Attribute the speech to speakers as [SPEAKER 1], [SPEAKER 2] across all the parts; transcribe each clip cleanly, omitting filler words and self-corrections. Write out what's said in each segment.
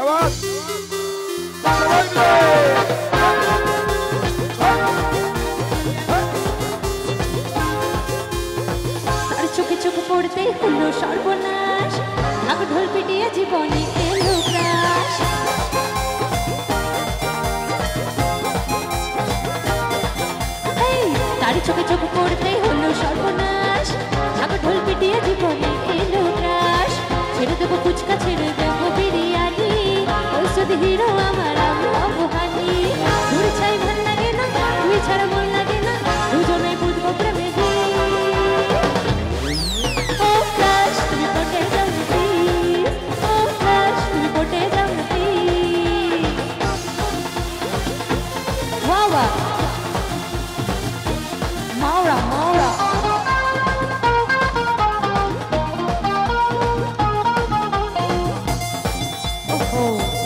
[SPEAKER 1] আওয়াজ সবাই মিলে
[SPEAKER 2] তার চোখে চোখে পড়তে হলো সর্বনাশ ঢাক ঢোল পিটিয়ে জীবনে এলো ক্রাশ তার চোখে চোখে পড়তে হলো সর্বনাশ ঢাক ঢোল পিটিয়ে জীবনে এলো ক্রাশ ছেড়ে দেবো ফুচকা ছেড়ে দেবো বিরিয়ানি ওই যদি হিরো আমার আমি অবহানি দূর চাই ভাল লাগে না তুই ছাড়া মন লাগে না দুজনে বুঝবো প্রেমে Maura, Maura. Oh,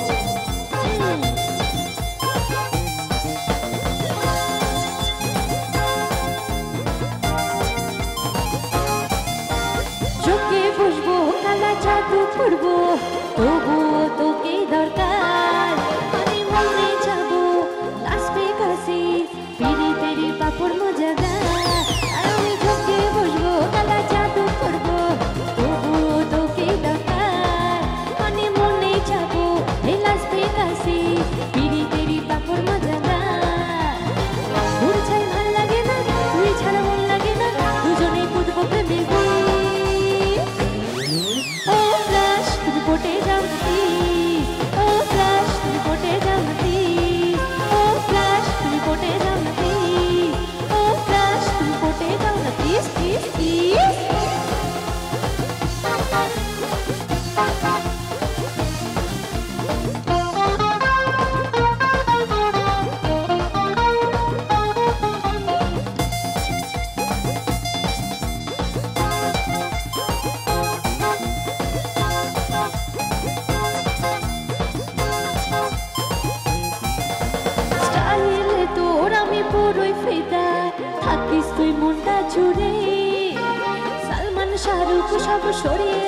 [SPEAKER 2] চোখে বসবো কালা জাদু করবো তবুও তোকে দরকার আমি মনে যাবো লাস ভেগাসে পেরি পেরি পাপড় মজাদার আর আমি চোখে বসবো কালা জাদু করবো তবুও তোকে দরকার আমি মনে যাবো লাস ভেগাসে পেরি পেরি পাপড় মজাদার তোর ছাই ভাল লাগে না তুই ছাড়া মন লাগে না দুজনে কুদবো প্রেমে পটে যাও প্লিজ ও ফ্ল্যাশ তুমি পটে যাও না প্লিজ ও ফ্ল্যাশ তুমি পটে যাও না প্লিজ ও ফ্ল্যাশ তুমি পটে যাও না প্লিজ প্লিজ প্লিজ তোর আমি পুরোই ফিদা থাকিস তুই মনটা জুড়ে সালমান শাহরুখ সব সরিয়ে